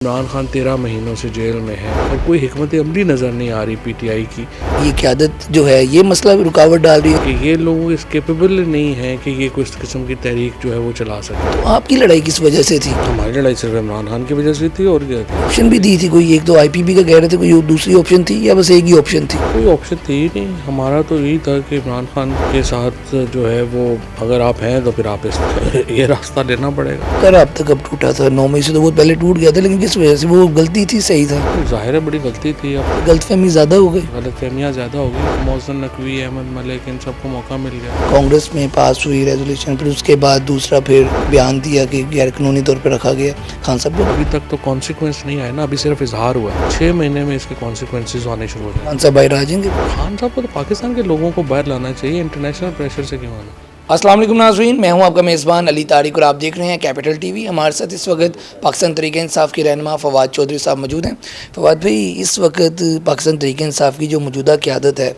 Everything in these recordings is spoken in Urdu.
عمران خان 13 مہینوں سے جیل میں ہے اور کوئی حکمت عملی نظر نہیں آ رہی پی ٹی آئی کی. یہ قیادت جو ہے یہ مسئلہ رکاوٹ ڈال رہی ہے کہ یہ لوگ اس کیپیبل نہیں ہیں کہ یہ کوئی اس قسم کی تحریک جو ہے وہ چلا سکے. تو آپ کی لڑائی کس وجہ سے تھی؟ ہماری لڑائی صرف عمران خان کی وجہ سے تھی اور کیا تھی. آپشن بھی دی تھی کوئی، ایک تو آئی پی بی کا کہہ رہے تھے، کوئی دوسری آپشن تھی یا بس ایک ہی آپشن تھی؟ کوئی آپشن تھی ہی نہیں. ہمارا تو یہی تھا کہ عمران خان کے ساتھ جو ہے وہ اگر آپ ہیں تو پھر آپ اس یہ راستہ لینا پڑے گا. کر آپ تک اب ٹوٹا تھا 9 مئی سے تو بہت پہلے ٹوٹ گیا تھا، لیکن کس وجہ سے؟ وہ غلطی تھی صحیح تھا؟ ظاہر ہے بڑی غلطی تھی. اب غلط فہمی زیادہ ہو گئی، غلط فہمیاں زیادہ ہو گئی. محسن نقوی، احمد ملک، ان سب کو موقع مل گیا. کانگریس میں پاس ہوئی ریزولوشن، پھر اس کے بعد دوسرا پھر بیان دیا کہ غیر قانونی طور پہ رکھا گیا. خان صاحب کو ابھی تک تو کانسیکوینس نہیں آئے نا، ابھی صرف اظہار ہوا ہے. 6 مہینے میں اس کے کانسیکوینسز آنے شروع ہو جائیں. خان صاحب باہر آ جائیں گے؟ خان صاحب کو تو پاکستان کے لوگوں کو باہر لانا چاہیے، انٹرنیشنل پریشر سے کیوں آنا. السلام علیکم ناظرین، میں ہوں آپ کا میزبان علی طارق اور آپ دیکھ رہے ہیں کیپٹل ٹی وی. ہمارے ساتھ اس وقت پاکستان تحریک انصاف کے رہنما فواد چودھری صاحب موجود ہیں. فواد بھائی، اس وقت پاکستان تحریک انصاف کی جو موجودہ قیادت ہے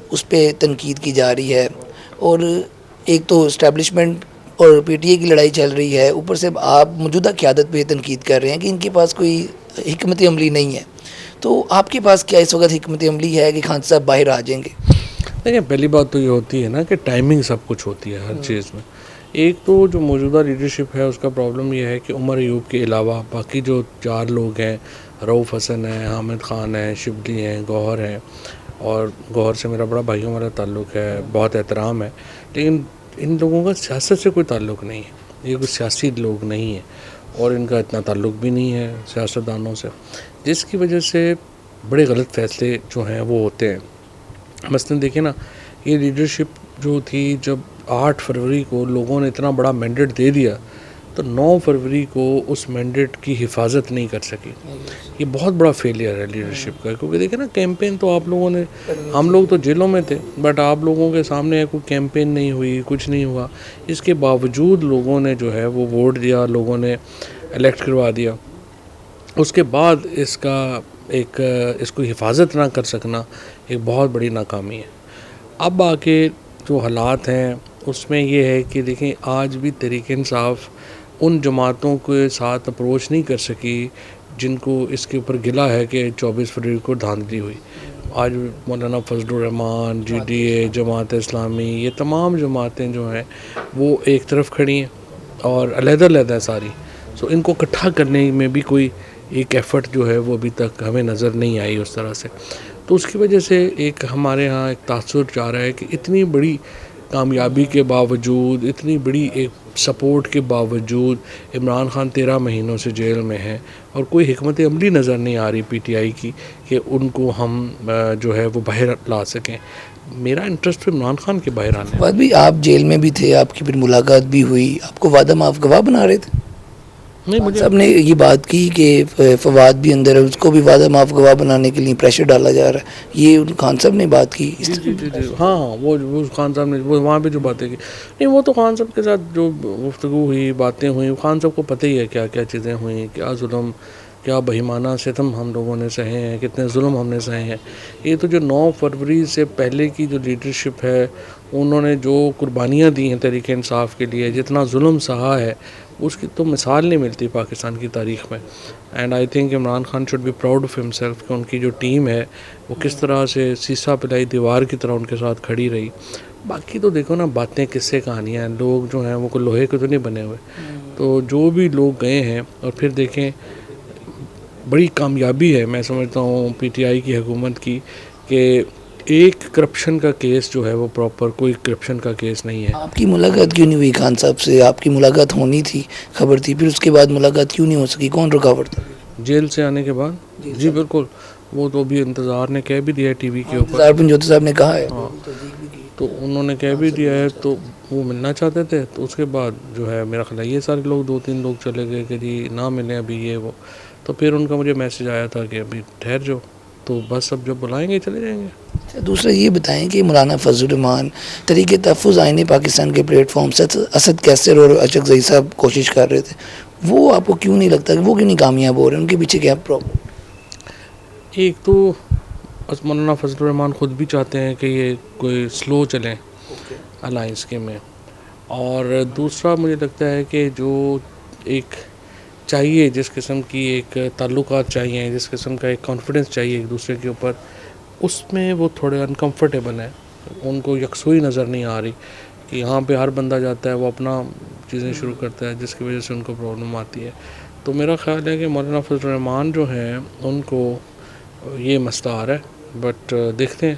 اس پہ تنقید کی جا رہی ہے، اور ایک تو اسٹیبلشمنٹ اور پی ٹی اے کی لڑائی چل رہی ہے، اوپر سے آپ موجودہ قیادت پہ تنقید کر رہے ہیں کہ ان کے پاس کوئی حکمت عملی نہیں ہے. تو آپ کے پاس کیا اس وقت حکمت عملی ہے کہ خان صاحب باہر آ جائیں گے؟ دیکھیں، پہلی بات تو یہ ہوتی ہے نا کہ ٹائمنگ سب کچھ ہوتی ہے ہر چیز میں. ایک تو جو موجودہ لیڈرشپ ہے اس کا پرابلم یہ ہے کہ عمر ایوب کے علاوہ باقی جو 4 لوگ ہیں، رؤف حسن ہیں، حامد خان ہیں، شبلی ہیں، گوہر ہیں، اور گوہر سے میرا بڑا بھائیوں والا تعلق ہے، بہت احترام ہے، لیکن ان لوگوں کا سیاست سے کوئی تعلق نہیں ہے. یہ کوئی سیاسی لوگ نہیں ہیں اور ان کا اتنا تعلق بھی نہیں ہے سیاستدانوں سے، جس کی وجہ سے بڑے غلط فیصلے جو ہیں وہ ہوتے ہیں. مثلاً دیکھیں نا، یہ لیڈرشپ جو تھی، جب 8 فروری کو لوگوں نے اتنا بڑا مینڈیٹ دے دیا تو 9 فروری کو اس مینڈیٹ کی حفاظت نہیں کر سکی. یہ بہت بڑا فیلئر ہے لیڈرشپ کا. کیونکہ دیکھیں نا، کیمپین تو آپ لوگوں نے، ہم لوگ تو جیلوں میں تھے، بٹ آپ لوگوں کے سامنے کوئی کیمپین نہیں ہوئی، کچھ نہیں ہوا. اس کے باوجود لوگوں نے جو ہے وہ ووٹ دیا، لوگوں نے الیکٹ کروا دیا. اس کے بعد اس کو حفاظت نہ کر سکنا ایک بہت بڑی ناکامی ہے. اب آگے جو حالات ہیں اس میں یہ ہے کہ دیکھیں، آج بھی تحریک انصاف ان جماعتوں کے ساتھ اپروچ نہیں کر سکی جن کو اس کے اوپر گلہ ہے کہ 24 فروری کو دھاندلی ہوئی. آج مولانا فضل الرحمان، G D A, Jamaat Islami, یہ تمام جماعتیں جو ہیں وہ ایک طرف کھڑی ہیں اور علیحدہ علیحدہ ساری. سو ان کو اکٹھا کرنے میں بھی کوئی ایک ایفرٹ جو ہے وہ ابھی تک ہمیں نظر نہیں آئی اس طرح سے. تو اس کی وجہ سے ایک ہمارے ہاں ایک تاثر جا رہا ہے کہ اتنی بڑی کامیابی کے باوجود، اتنی بڑی ایک سپورٹ کے باوجود عمران خان 13 مہینوں سے جیل میں ہے اور کوئی حکمت عملی نظر نہیں آ رہی پی ٹی آئی کی کہ ان کو ہم جو ہے وہ باہر لا سکیں. میرا انٹرسٹ عمران خان کے باہر آنے. فواد بھی آپ جیل میں بھی تھے، آپ کی پھر ملاقات بھی ہوئی، آپ کو وعدہ معاف گواہ بنا رہے تھے. نہیں، صاحب نے یہ بات کی کہ فواد بھی اندر ہے، اس کو بھی وعدہ معاف گواہ بنانے کے لیے پریشر ڈالا جا رہا ہے. یہ خان صاحب نے بات کی اس جی ہاں، وہ خان صاحب نے وہاں پہ جو باتیں کی، نہیں وہ تو خان صاحب کے ساتھ جو گفتگو ہوئی، باتیں ہوئیں، خان صاحب کو پتہ ہی ہے کیا کیا چیزیں ہوئیں، کیا ظلم، کیا بہیمانہ ستم ہم لوگوں نے سہے ہیں، کتنے ظلم ہم نے سہے ہیں. یہ تو جو 9 فروری سے پہلے کی جو لیڈرشپ ہے، انہوں نے جو قربانیاں دی ہیں تحریک انصاف کے لیے، جتنا ظلم سہا ہے، اس کی تو مثال نہیں ملتی پاکستان کی تاریخ میں. And I think Imran Khan should be proud of himself کہ ان کی جو ٹیم ہے وہ کس طرح سے سیسا پلائی دیوار کی طرح ان کے ساتھ کھڑی رہی. باقی تو دیکھو نا، باتیں قصے کہانیاں ہیں، لوگ جو ہیں وہ کوئی لوہے کے تو نہیں بنے ہوئے. تو جو بھی لوگ گئے ہیں، اور پھر دیکھیں بڑی کامیابی ہے میں سمجھتا ہوں پی ٹی آئی کی حکومت کی کہ ایک کرپشن کا کیس جو ہے وہ پراپر کوئی کرپشن کا کیس نہیں ہے. آپ کی ملاقات کیوں نہیں ہوئی خان صاحب سے؟ آپ کی ملاقات ہونی تھی، خبر تھی، پھر اس کے بعد ملاقات کیوں نہیں ہو سکی؟ کون رکاوٹ تھا؟ جیل سے آنے کے بعد جی بالکل، وہ تو بھی انتظار نے کہہ بھی دیا ہے ٹی وی کے اوپر. انتظار پنجوتی صاحب نے کہا ہے، تو انہوں نے کہہ بھی دیا ہے، تو وہ ملنا چاہتے تھے. تو اس کے بعد جو ہے میرا خیال ہے یہ سارے لوگ 2-3 لوگ چلے گئے کہ جی نہ ملیں ابھی یہ وہ. تو پھر ان کا مجھے میسج آیا تھا کہ ابھی ٹھہر جاؤ، تو بس اب جب بلائیں گے چلے جائیں گے. دوسرا یہ بتائیں کہ مولانا فضل الرحمان تحریک تحفظ آئین پاکستان کے پلیٹ فارم سے اسد کیسر اور اشرف زئی صاحب کوشش کر رہے تھے، وہ آپ کو کیوں نہیں لگتا کہ وہ کیوں نہیں کامیاب ہو رہے ہیں؟ ان کے پیچھے کیا پرابلم؟ ایک تو مولانا فضل الرحمان خود بھی چاہتے ہیں کہ یہ کوئی سلو چلیں الائنس کے میں، اور دوسرا مجھے لگتا ہے کہ جو ایک چاہیے جس قسم کی ایک تعلقات چاہیے, جس قسم کا ایک کانفیڈنس چاہیے ایک دوسرے کے اوپر, اس میں وہ تھوڑے انکمفرٹیبل ہیں. ان کو یکسوئی نظر نہیں آ رہی کہ یہاں پہ ہر بندہ جاتا ہے وہ اپنا چیزیں شروع کرتا ہے, جس کی وجہ سے ان کو پرابلم آتی ہے. تو میرا خیال ہے کہ مولانا فضل الرحمان جو ہیں ان کو یہ مسئلہ آ رہا ہے, بٹ دیکھتے ہیں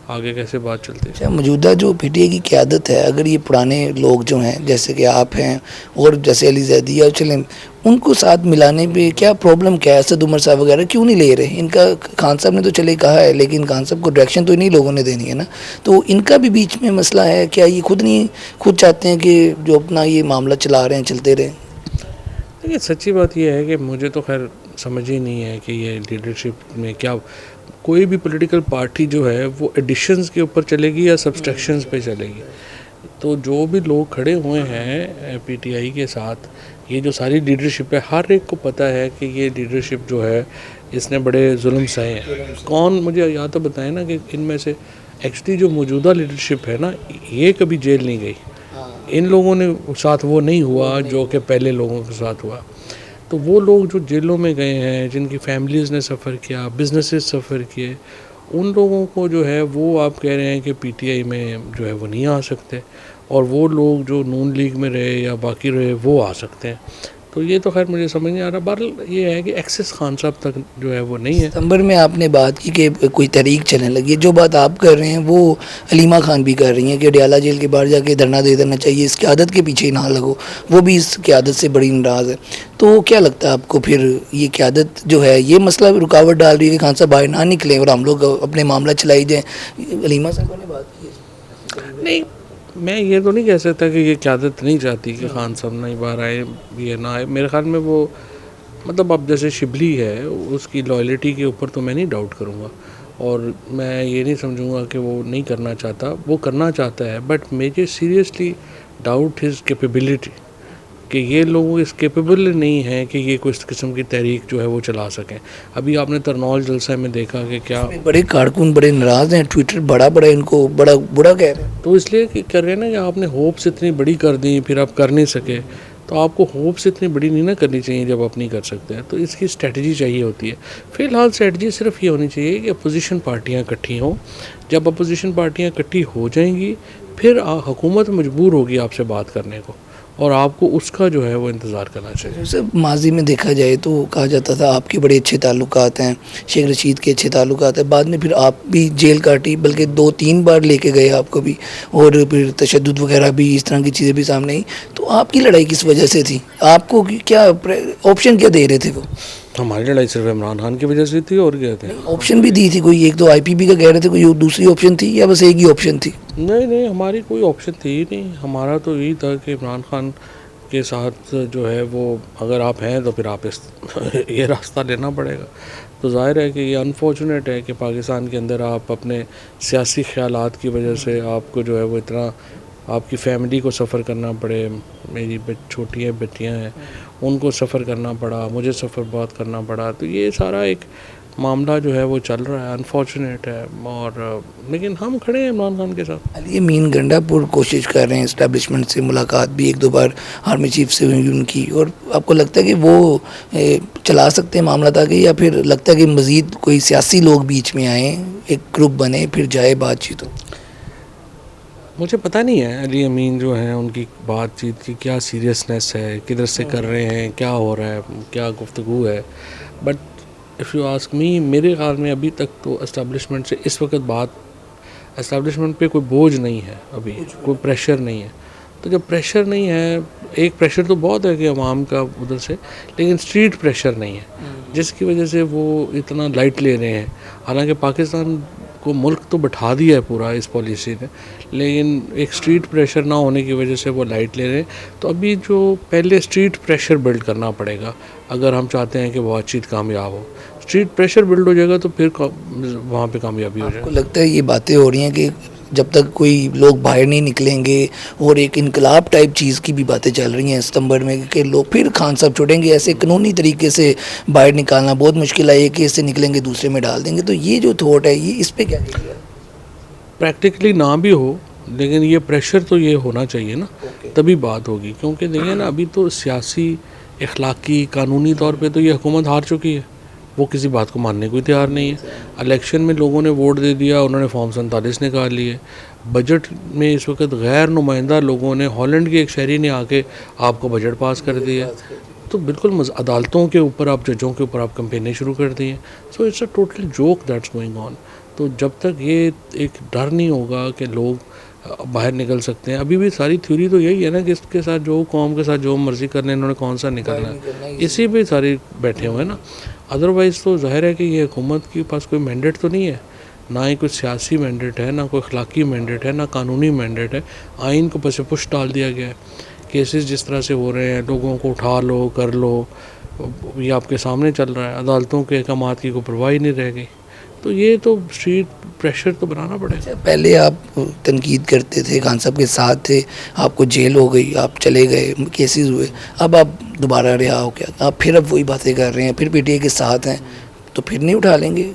آگے کیسے بات چلتی ہے. اچھا, موجودہ جو پی ٹی آئی کی قیادت ہے, اگر یہ پرانے لوگ جو ہیں جیسے کہ آپ ہیں اور جیسے علی زیدی یا چلیں, ان کو ساتھ ملانے پہ کیا پرابلم کیا ہے؟ اسد عمر صاحب وغیرہ کیوں نہیں لے رہے؟ ان کا خان صاحب نے تو چلے کہا ہے, لیکن خان صاحب کو ڈائریکشن تو انہیں لوگوں نے دینی ہے نا, تو ان کا بھی بیچ میں مسئلہ ہے کیا؟ یہ خود چاہتے ہیں کہ جو اپنا یہ معاملہ چلا رہے ہیں چلتے رہیں؟ دیکھیے سچی بات یہ ہے کہ مجھے تو خیر سمجھ ہی نہیں ہے کہ یہ لیڈرشپ میں کیا, کوئی بھی پولیٹیکل پارٹی جو ہے وہ ایڈیشنز کے اوپر چلے گی یا سبسٹریکشنز پہ چلے گی. تو جو بھی لوگ کھڑے ہوئے ہیں پی ٹی آئی کے ساتھ, یہ جو ساری لیڈرشپ ہے, ہر ایک کو پتہ ہے کہ یہ لیڈرشپ جو ہے اس نے بڑے ظلم سہے ہیں. کون مجھے یا تو بتائیں نا کہ ان میں سے ایکچولی جو موجودہ لیڈرشپ ہے نا, یہ کبھی جیل نہیں گئی. ان لوگوں نے ساتھ وہ نہیں ہوا جو کہ پہلے لوگوں کے ساتھ ہوا. تو وہ لوگ جو جیلوں میں گئے ہیں, جن کی فیملیز نے سفر کیا, بزنسز سفر کیے, ان لوگوں کو جو ہے وہ آپ کہہ رہے ہیں کہ پی ٹی آئی میں جو ہے وہ نہیں آ سکتے, اور وہ لوگ جو نون لیگ میں رہے یا باقی رہے وہ آ سکتے ہیں. تو یہ تو خیر مجھے سمجھ نہیں آ رہا. بہرحال یہ ہے کہ ایکسس خان صاحب تک جو ہے وہ نہیں ہے. ستمبر میں آپ نے بات کی کہ کوئی تحریک چلنے لگی ہے, جو بات آپ کر رہے ہیں وہ علیمہ خان بھی کر رہی ہیں کہ ڈیالہ جیل کے باہر جا کے دھرنا دے دینا چاہیے, اس قیادت کے پیچھے نہ لگو. وہ بھی اس قیادت سے بڑی ناراض ہے. تو کیا لگتا ہے آپ کو پھر یہ قیادت جو ہے یہ مسئلہ رکاوٹ ڈال رہی ہے کہ خان صاحب باہر نہ نکلیں اور ہم لوگ اپنے معاملہ چلائی جائیں؟ علیمہ صاحب نے بات کی ہے. نہیں, میں یہ تو نہیں کہہ سکتا کہ یہ قیادت نہیں چاہتی کہ خان صاحب نہیں باہر آئے, یہ نہ آئے. میرے خیال میں وہ مطلب اب جیسے شبلی ہے, اس کی لائلٹی کے اوپر تو میں نہیں ڈاؤٹ کروں گا, اور میں یہ نہیں سمجھوں گا کہ وہ نہیں کرنا چاہتا. وہ کرنا چاہتا ہے, but major seriously doubt his capability, کہ یہ لوگ اس کیپیبل نہیں ہیں کہ یہ کوئی اس قسم کی تحریک جو ہے وہ چلا سکیں. ابھی آپ نے ترنول جلسہ میں دیکھا کہ کیا بڑے کارکن بڑے ناراض ہیں, ٹویٹر بڑا ان کو بڑا برا کہہ رہے ہیں. تو اس لیے کہ کر رہے ہیں نا کہ آپ نے ہوپس اتنی بڑی کر دیں پھر آپ کر نہیں سکے. تو آپ کو ہوپس اتنی بڑی نہیں نہ کرنی چاہیے جب آپ نہیں کر سکتے ہیں. تو اس کی اسٹریٹجی چاہیے ہوتی ہے. فی الحال اسٹریٹجی صرف یہ ہونی چاہیے کہ اپوزیشن پارٹیاں اکٹھی ہوں. جب اپوزیشن پارٹیاں اکٹھی ہو جائیں گی پھر حکومت مجبور ہوگی آپ سے بات کرنے کو, اور آپ کو اس کا جو ہے وہ انتظار کرنا چاہیے. سر ماضی میں دیکھا جائے تو کہا جاتا تھا آپ کے بڑے اچھے تعلقات ہیں, شیخ رشید کے اچھے تعلقات ہیں, بعد میں پھر آپ بھی جیل کاٹی, بلکہ 2-3 بار لے کے گئے آپ کو بھی, اور پھر تشدد وغیرہ بھی, اس طرح کی چیزیں بھی سامنے آئیں. تو آپ کی لڑائی کس وجہ سے تھی؟ آپ کو کیا آپشن کیا دے رہے تھے وہ؟ ہماری لڑائی صرف عمران خان کی وجہ سے تھی, اور کیا تھے؟ آپشن بھی دی تھی کوئی, ایک تو آئی پی بی کا کہہ رہے تھے, کوئی دوسری آپشن تھی یا بس ایک ہی آپشن تھی؟ نہیں, ہماری کوئی آپشن تھی ہی نہیں. ہمارا تو یہی تھا کہ عمران خان کے ساتھ جو ہے وہ اگر آپ ہیں تو پھر آپ یہ راستہ لینا پڑے گا. تو ظاہر ہے کہ یہ انفارچونیٹ ہے کہ پاکستان کے اندر آپ اپنے سیاسی خیالات کی وجہ سے آپ کو جو ہے وہ اتنا آپ کی فیملی کو سفر کرنا پڑے. میری چھوٹی بچیاں ہیں, ان کو سفر کرنا پڑا, مجھے سفر بہت کرنا پڑا. تو یہ سارا ایک معاملہ جو ہے وہ چل رہا ہے, انفارچونیٹ ہے. اور لیکن ہم کھڑے ہیں عمران خان کے ساتھ. علی امین گنڈا پور کوشش کر رہے ہیں اسٹیبلشمنٹ سے, ملاقات بھی 1-2 بار آرمی چیف سے ہوئی ان کی, اور آپ کو لگتا ہے کہ وہ چلا سکتے ہیں معاملات آگے, یا پھر لگتا ہے کہ مزید کوئی سیاسی لوگ بیچ میں آئیں, ایک گروپ بنے, پھر جائے بات چیت ہو؟ مجھے پتہ نہیں ہے علی امین جو ہیں ان کی بات چیت کی کیا سیریسنیس ہے, کدھر سے کر رہے ہیں, کیا ہو رہا ہے, کیا گفتگو ہے. But if you ask me, میرے خیال میں ابھی تک تو اسٹیبلشمنٹ سے اس وقت بات, اسٹیبلشمنٹ پہ کوئی بوجھ نہیں ہے, ابھی کوئی پریشر نہیں ہے. تو جب پریشر نہیں ہے, ایک پریشر تو بہت ہے کہ عوام کا ادھر سے, لیکن اسٹریٹ پریشر نہیں ہے, جس کی وجہ سے وہ اتنا لائٹ لے رہے ہیں. حالانکہ پاکستان کو ملک تو بٹھا دیا ہے پورا اس پالیسی نے, لیکن ایک اسٹریٹ پریشر نہ ہونے کی وجہ سے وہ لائٹ لے رہے ہیں. تو ابھی جو پہلے اسٹریٹ پریشر بلڈ کرنا پڑے گا اگر ہم چاہتے ہیں کہ بات چیت کامیاب ہو. اسٹریٹ پریشر بلڈ ہو جائے گا تو پھر وہاں پہ کامیابی ہو جائے گا. آپ کو لگتا ہے یہ باتیں ہو رہی ہیں کہ جب تک کوئی لوگ باہر نہیں نکلیں گے, اور ایک انقلاب ٹائپ چیز کی بھی باتیں چل رہی ہیں ستمبر میں کہ لوگ پھر خان صاحب چھوڑیں گے, ایسے قانونی طریقے سے باہر نکالنا بہت مشکل ہے, ایک کیس سے نکلیں گے دوسرے میں ڈال دیں گے, تو یہ جو تھوٹ ہے یہ اس پہ کیا کہیے گا؟ پریکٹیکلی نہ بھی ہو, لیکن یہ پریشر تو یہ ہونا چاہیے نا, تبھی بات ہوگی. کیونکہ دیکھیں نا, ابھی تو سیاسی اخلاقی قانونی طور پہ تو یہ حکومت ہار چکی ہے, وہ کسی بات کو ماننے کو تیار نہیں ہے. الیکشن میں لوگوں نے ووٹ دے دیا, انہوں نے فارم 47 نکال لیے. بجٹ میں اس وقت غیر نمائندہ لوگوں نے, ہالینڈ کی ایک شہری نے آ کے آپ کو بجٹ پاس کر دیا. تو بالکل عدالتوں کے اوپر آپ, ججوں کے اوپر آپ کمپینیں شروع کر دی ہیں. So it's a total joke that's going on. تو جب تک یہ ایک ڈر نہیں ہوگا کہ لوگ باہر نکل سکتے ہیں, ابھی بھی ساری تھیوری تو یہی ہے نا کہ اس کے ساتھ جو قوم کے ساتھ جو مرضی کر لیں, انہوں نے کون سا نکلنا ہے, اسی پہ سارے بیٹھے ہوئے ہیں نا. ادروائز تو ظاہر ہے کہ یہ حکومت کے پاس کوئی مینڈیٹ تو نہیں ہے, نہ ہی کوئی سیاسی مینڈیٹ ہے, نہ کوئی اخلاقی مینڈیٹ ہے, نہ قانونی مینڈیٹ ہے. آئین کو پس پش ڈال دیا گیا ہے. کیسز جس طرح سے ہو رہے ہیں, لوگوں کو اٹھا لو کر لو, یہ آپ کے سامنے چل رہا ہے. عدالتوں کے احکامات کی کوئی پرواہ نہیں رہ گئی. تو یہ تو اسٹریٹ پریشر تو بنانا پڑے گا. پہلے آپ تنقید کرتے تھے, خان صاحب کے ساتھ تھے, آپ کو جیل ہو گئی, آپ چلے گئے, کیسز ہوئے, اب آپ دوبارہ رہا ہو کیا, آپ پھر اب وہی باتیں کر رہے ہیں, پھر پی ٹی آئی کے ساتھ ہیں, تو پھر نہیں اٹھا لیں گے؟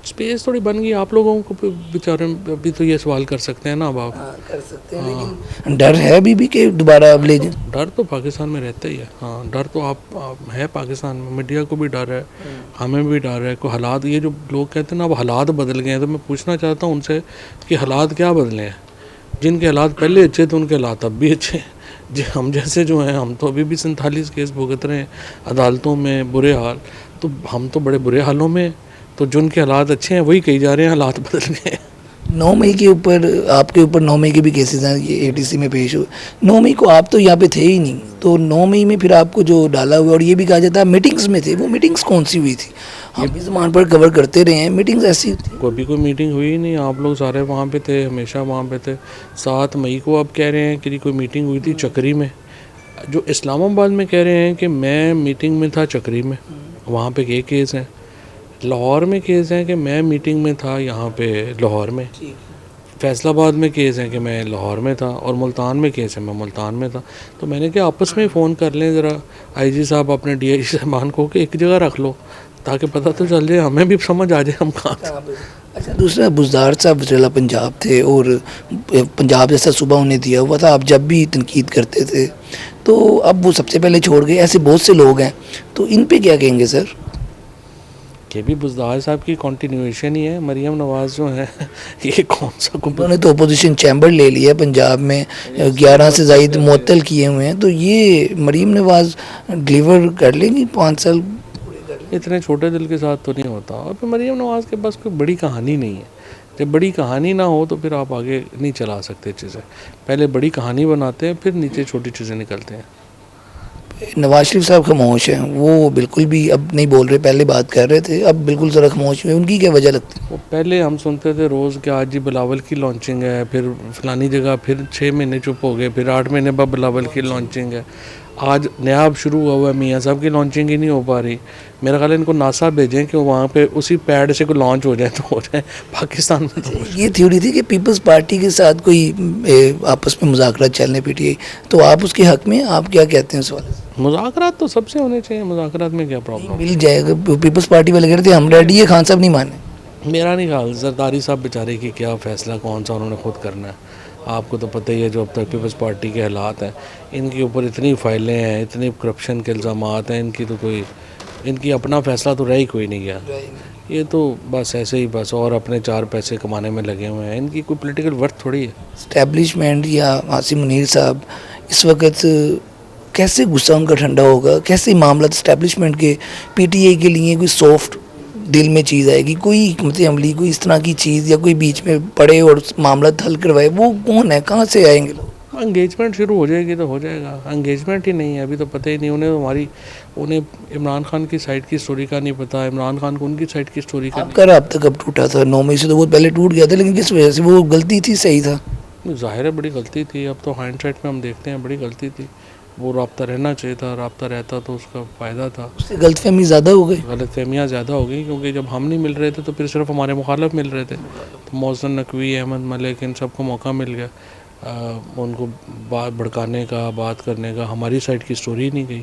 اسپیس تھوڑی بن گئی آپ لوگوں کو, بیچارے ابھی تو یہ سوال کر سکتے ہیں نا. اب آپ کر سکتے ہیں, لیکن ڈر ہے ابھی بھی کہ دوبارہ اب لے جائیں. ڈر تو پاکستان میں رہتا ہی ہے. ہاں ڈر تو آپ ہے پاکستان میں, میڈیا کو بھی ڈر ہے, ہمیں بھی ڈر ہے. کوئی حالات, یہ جو لوگ کہتے ہیں نا اب حالات بدل گئے ہیں, تو میں پوچھنا چاہتا ہوں ان سے کہ حالات کیا بدلے ہیں؟ جن کے حالات پہلے اچھے تھے ان کے حالات اب بھی اچھے ہیں. ہم جیسے جو ہیں, ہم تو ابھی بھی 47 کیس بھگت رہے ہیں عدالتوں میں, برے حال. تو ہم تو بڑے برے حالوں میں ہیں. تو جن کے حالات اچھے ہیں وہی کہی جا رہے ہیں حالات بدل گئے ہیں. 9 مئی کے اوپر, آپ کے اوپر 9 مئی کے بھی کیسز ہیں, یہ اے ٹی سی میں پیش ہوئے. 9 مئی کو آپ تو یہاں پہ تھے ہی نہیں, تو 9 مئی میں پھر آپ کو جو ڈالا ہوا, اور یہ بھی کہا جاتا ہے میٹنگز میں تھے, وہ میٹنگز کون سی ہوئی تھی؟ ہم بھی زمان پر کور کرتے رہے ہیں, میٹنگز ایسی ہوتی ہیں. کوئی میٹنگ ہوئی نہیں, آپ لوگ سارے وہاں پہ تھے, ہمیشہ وہاں پہ تھے. 7 مئی کو آپ کہہ رہے ہیں کہ کوئی میٹنگ ہوئی تھی چکری میں. جو اسلام آباد میں کہہ رہے ہیں کہ میں میٹنگ میں تھا چکری میں, وہاں پہ یہ کیس ہیں. لاہور میں کیس ہیں کہ میں میٹنگ میں تھا یہاں پہ لاہور میں. فیصل آباد میں کیس ہے کہ میں لاہور میں تھا, اور ملتان میں کیس ہے میں ملتان میں تھا. تو میں نے کہا آپس میں فون کر لیں ذرا آئی جی صاحب اپنے ڈی آئی جی صاحبان کو, کہ ایک جگہ رکھ لو تاکہ پتہ تو چل جائے, ہمیں بھی سمجھ آ جائے ہم کہاں تھے. اچھا, دوسرا بزدار صاحب وزیر اعلیٰ پنجاب تھے, اور پنجاب جیسا صوبہ انہیں دیا ہوا تھا. آپ جب بھی تنقید کرتے تھے, تو اب وہ سب سے پہلے چھوڑ گئے. ایسے بہت سے لوگ ہیں, تو ان پہ کیا کہیں گے سر؟ یہ بھی بزدار صاحب کی کنٹینیویشن ہی ہے. مریم نواز جو ہے یہ کون سا انہوں نے تو اپوزیشن چیمبر لے لیا پنجاب میں, 11 سے زائد معطل کیے ہوئے ہیں. تو یہ مریم نواز ڈلیور کر لیں گی 5 سال؟ اتنے چھوٹے دل کے ساتھ تو نہیں ہوتا. اور پھر مریم نواز کے پاس کوئی بڑی کہانی نہیں ہے. جب بڑی کہانی نہ ہو تو پھر آپ آگے نہیں چلا سکتے چیزیں. پہلے بڑی کہانی بناتے ہیں, پھر نیچے چھوٹی چیزیں نکلتے ہیں. نواز شریف صاحب خاموش ہیں, وہ بالکل بھی اب نہیں بول رہے. پہلے بات کر رہے تھے, اب بالکل ذرا خاموش ہوئے. ان کی کیا وجہ لگتی ہے؟ وہ پہلے ہم سنتے تھے روز کہ آج جی بلاول کی لانچنگ ہے, پھر فلانی جگہ پھر 6 مہینے چپ ہو گئے, پھر 8 مہینے بعد بلاول کی لانچنگ ہے. آج نیا اب شروع ہوا ہے, میاں صاحب کی لانچنگ ہی نہیں ہو پا رہی. میرا خیال ہے ان کو ناسا بھیجیں کہ وہاں پہ اسی پیڈ سے کوئی لانچ ہو جائے تو ہو جائے. پاکستان میں تو یہ تھیوری تھی کہ پیپلز پارٹی کے ساتھ کوئی آپس میں مذاکرات چلنے پی ٹی آئی, تو آپ اس کے حق میں آپ کیا کہتے ہیں اس والے سے؟ مذاکرات تو سب سے ہونے چاہیے, مذاکرات میں کیا پرابلم؟ مل جائے گا. پیپلز پارٹی والے کہہ رہے تھے ہم ریڈی ہے, خان صاحب نہیں مانے. میرا نہیں خیال. زرداری صاحب بیچارے کی کیا فیصلہ کون سا انہوں نے خود کرنا ہے. آپ کو تو پتہ ہی ہے جو اب تک پیپلز پارٹی کے حالات ہیں, ان کے اوپر اتنی فائلیں ہیں, اتنی کرپشن کے الزامات ہیں, ان کی تو کوئی, ان کی اپنا فیصلہ تو رہ ہی کوئی نہیں گیا. یہ تو بس ایسے ہی بس اور اپنے 4 پیسے کمانے میں لگے ہوئے ہیں. ان کی کوئی پولیٹیکل ورتھ تھوڑی ہے. اسٹیبلشمنٹ یا عاصم منیر صاحب اس وقت کیسے غصہ ان کا ٹھنڈا ہوگا؟ کیسے معاملات اسٹیبلشمنٹ کے پی ٹی آئی کے لیے کوئی سافٹ دل میں چیز آئے گی, کوئی حکمت عملی, کوئی اس طرح کی چیز, یا کوئی بیچ میں پڑے اور معاملات حل کروائے؟ وہ کون ہے, کہاں سے آئیں گے لوگ؟ انگیجمنٹ شروع ہو جائے گی تو ہو جائے گا. انگیجمنٹ ہی نہیں ہے ابھی, تو پتہ ہی نہیں انہیں عمران خان کی سائڈ کی سٹوری کا نہیں پتہ, عمران خان کو ان کی سائڈ کی سٹوری کا آپ کا رابطہ کب ٹوٹا تھا؟ 9 مئی سے تو بہت پہلے ٹوٹ گیا تھا, لیکن کس وجہ سے؟ وہ غلطی تھی, صحیح تھا؟ ظاہر ہے بڑی غلطی تھی. اب تو ہینڈ سیٹ میں ہم دیکھتے ہیں بڑی غلطی تھی. وہ رابطہ رہنا چاہیے تھا, رابطہ رہتا تو اس کا فائدہ تھا. اس سے غلط فہمی زیادہ ہو گئی. غلط فہمیاں زیادہ ہو گئی, کیونکہ جب ہم نہیں مل رہے تھے تو پھر صرف ہمارے مخالف مل رہے تھے. تو محسن نقوی, احمد ملک, ان سب کو موقع مل گیا ان کو بات بھڑکانے کا, بات کرنے کا. ہماری سائڈ کی سٹوری نہیں گئی.